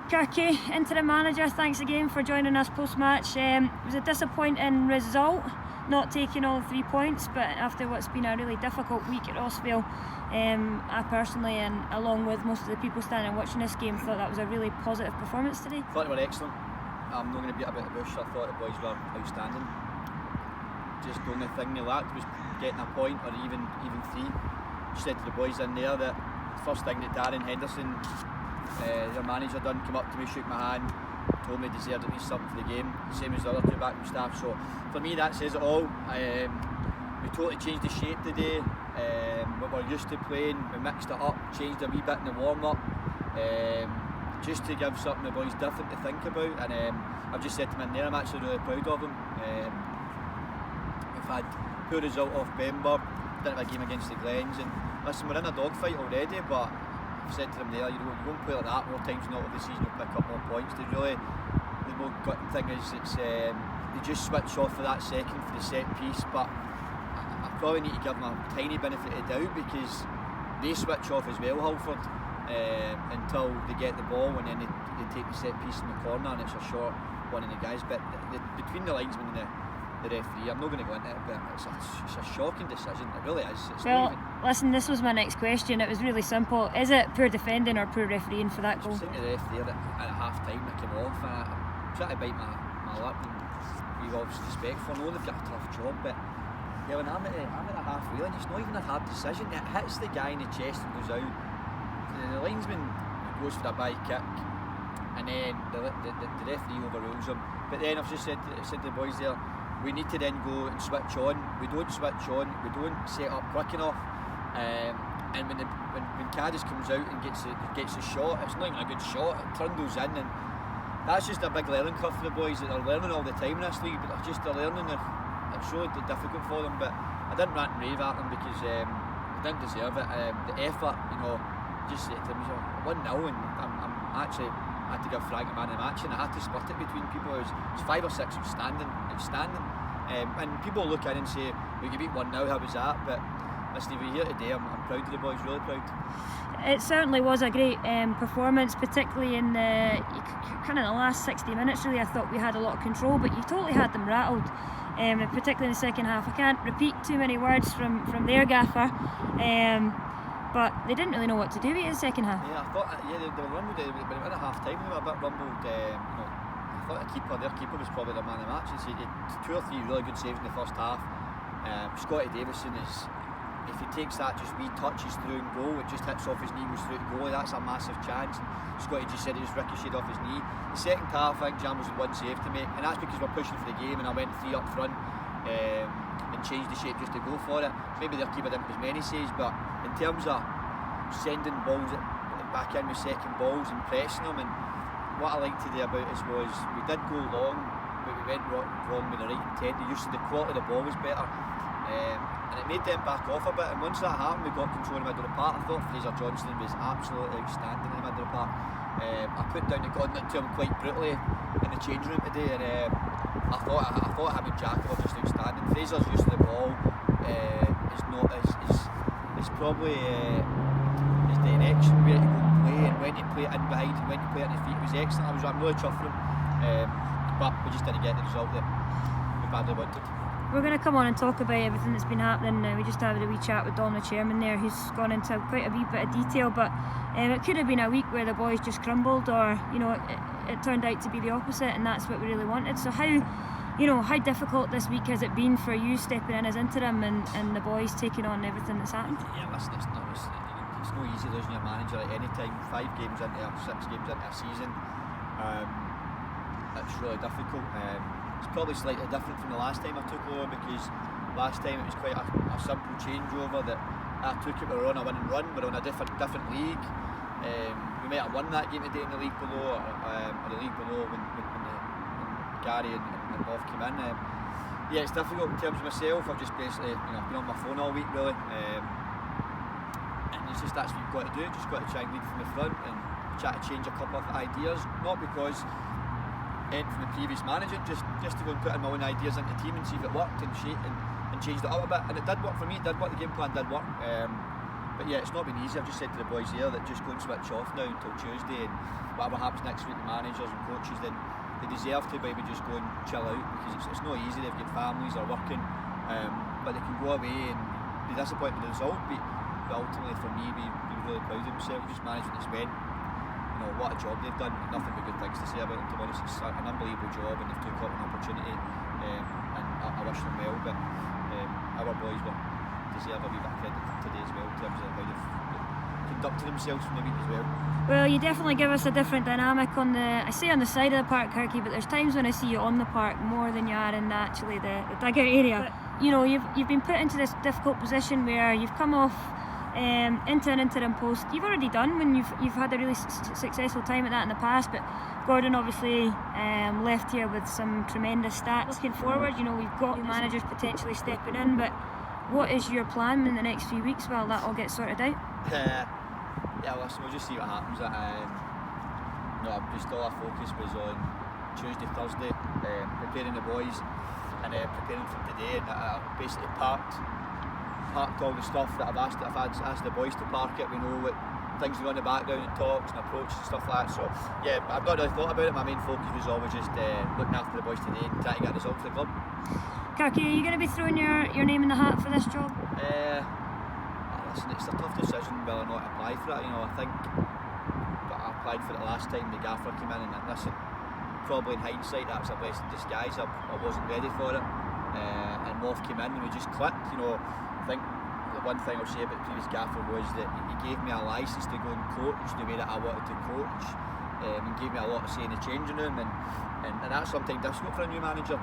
Kirky, interim manager, thanks again for joining us post-match. It was a disappointing result, not taking all the 3 points, but after what's been a really difficult week at Rossvale, I personally, and along with most of the people standing watching this game, thought that was a really positive performance today. I thought they were excellent. I'm not going to beat about the bush. I thought the boys were outstanding. Just the only thing they lacked was getting a point or even 3. I said to the boys in there that the first thing that Darren Henderson, their manager, done, came up to me, shook my hand, told me he deserved at least something for the game, same as the other 2 backroom staff. So for me that says it all. We totally changed the shape today. We were used to playing, we mixed it up, changed a wee bit in the warm-up, just to give something the boys different to think about. And I've just said to him in there, I'm actually really proud of them. We've had poor result off Bember, didn't have a game against the Glens, and listen, we're in a dogfight already, but I've said to them there, you won't play like that more times than not over the season, you'll pick up more points. The more gutting thing is they just switch off for that second for the set piece, but I probably need to give them a tiny benefit of the doubt because they switch off as well, Halford, until they get the ball, and then they take the set piece in the corner and it's a short one of the guys. But between the linesman and the referee, I'm not going to go into it, but it's a shocking decision. It really is. Listen, this was my next question. It was really simple. Is it poor defending or poor refereeing for that goal? I was thinking the ref there at half time that came off, and I'm trying to bite my lip and be obviously respectful. I know they've got a tough job, but yeah, when I'm at the half railing, it's not even a hard decision. It hits the guy in the chest and goes out. The linesman goes for a by kick, and then the referee overrules him. But then I've just said to the boys there, we need to then go and switch on. We don't switch on, we don't set up quick enough. And when Caddis comes out and gets a shot, it's not even a good shot, it trundles in, and that's just a big learning curve for the boys that they're learning all the time in this league, but they're learning. It's really difficult for them, but I didn't rant and rave at them because they didn't deserve it. The effort, just said to them, 1-0, and I'm actually had to give Frank a man of the match, and I had to split it between people. It was 5 or 6 outstanding. And people look in and say, we could beat 1-0, how was that? But listen, if you're here today, I'm proud of the boys, really proud. It certainly was a great performance, particularly in the last 60 minutes. Really, I thought we had a lot of control, but you totally had them rattled, and particularly in the second half. I can't repeat too many words from their gaffer, but they didn't really know what to do in the second half. Yeah, I thought they were rumbled, but at half time they were a bit rumbled. I thought their keeper was probably their man of the match. He had 2 or 3 really good saves in the first half. Scotty Davison is, if he takes that just wee touches through and goal, it just hits off his knee, goes through to goal, that's a massive chance. Scotty just said it just ricocheted off his knee. The second half, I think Jammers had 1 save to make, and that's because we're pushing for the game, and I went 3 up front and changed the shape just to go for it. Maybe their keeper didn't have as many saves, but in terms of sending balls back in with second balls and pressing them, and what I liked today about us was we did go long, but we went wrong with the right intent. The quality of the ball was better, and it made them back off a bit. And once that happened, we got control in the middle of the park. I thought Fraser Johnston was absolutely outstanding in the middle of the park. I put down the gauntlet to him quite brutally in the change room today, and I thought him and Jack were just outstanding. Fraser's use of the ball is not is probably his direction, where to go and play, and when to play it in behind and when to play it in the feet was excellent. I'm really chuffed for him, but we just didn't get the result that we badly wanted. We're going to come on and talk about everything that's been happening. We just had a wee chat with Don, the chairman there, who's gone into quite a wee bit of detail, but it could have been a week where the boys just crumbled, or it turned out to be the opposite, and that's what we really wanted. So how difficult this week has it been for you stepping in as interim and the boys taking on everything that's happened? Yeah, listen, it's no easy losing your manager at any time. 5 games into 6 games into a season, it's really difficult. It's probably slightly different from the last time I took over, because last time it was quite a simple changeover that I took it. We were on a winning run, we were on a different league. We might have won that game today in the league below, or the league below when Gary and Bob came in. Yeah, it's difficult in terms of myself. I've just basically been on my phone all week really, and it's just that's what you've got to do. Just got to try and lead from the front and try to change a couple of ideas, not because from the previous manager, just to go and put in my own ideas into the team and see if it worked, and changed it up a bit, and it did work for me. It did work. The game plan did work. But yeah, it's not been easy. I've just said to the boys here that just go and switch off now until Tuesday, and whatever happens next week, the managers and coaches, then they deserve to maybe just go and chill out, because it's not easy. They've got families, they're working, but they can go away and be disappointed with the result. But ultimately, for me, be really proud of themselves. Just management has went. You know what a job they've done. Nothing but good things to say about them. To be honest, it's an unbelievable job, and they've took up an opportunity, and I wish them well. But our boys deserve a wee bit of credit today as well in terms of how they've conducted themselves from the week as well. Well, you definitely give us a different dynamic on the side of the park, Kirky, but there's times when I see you on the park more than you are in actually the dugout area. But, you know, you've been put into this difficult position where you've come off into an interim post. You've already done when you've had a really successful time at that in the past, but Gordon obviously left here with some tremendous stats. Looking forward, you know, we've got managers potentially stepping in, but what is your plan in the next few weeks while that all gets sorted out? Yeah, listen, we'll just see what happens. No, just all our focus was on Tuesday, Thursday, preparing the boys and preparing for today. And I basically parked all the stuff that I've asked the boys to park it. We know what things go on in the background and talks and approaches and stuff like that. So yeah, I've not really thought about it. My main focus was always just looking after the boys today and trying to get a result for the club. Kirky, are you going to be throwing your name in the hat for this job? Listen, it's a tough decision whether or not to apply for it. You know, I think that I applied for it last time the gaffer came in, and listen, probably in hindsight that was a blessing in disguise. I wasn't ready for it, and Moff came in and we just clicked. You know, I think the one thing I'll say about the previous gaffer was that he gave me a licence to go and coach the way that I wanted to coach, and gave me a lot of say in the changing room, and that's something difficult for a new manager,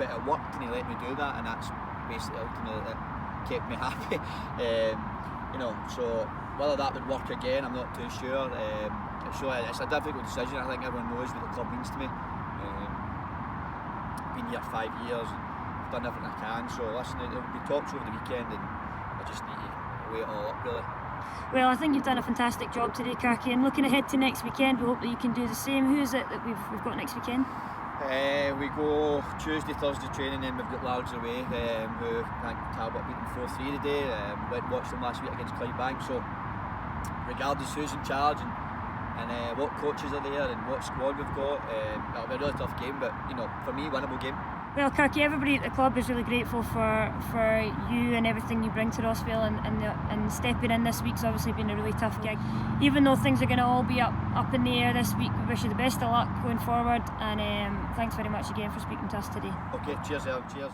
but it worked and he let me do that, and that's basically ultimately it kept me happy. You know, so whether that would work again, I'm not too sure. So it's a difficult decision. I think everyone knows what the club means to me. Been here 5 years and I've done everything I can. So listen, there'll be talks over the weekend, and I just need to weigh it all up really. Well, I think you've done a fantastic job today, Kirky, and looking ahead to next weekend, we hope that you can do the same. Who is it that we've got next weekend? We go Tuesday, Thursday training, and we've got Largs away, who I think Talbot beat them 4-3 today. Went and watched them last week against Clydebank. So regardless who's in charge and what coaches are there and what squad we've got, it'll be a really tough game, but you know, for me, winnable game. Well, Kirky, everybody at the club is really grateful for you and everything you bring to Rossvale, and stepping in this week's obviously been a really tough gig. Even though things are going to all be up in the air this week, we wish you the best of luck going forward, and thanks very much again for speaking to us today. Okay, cheers, El. Cheers.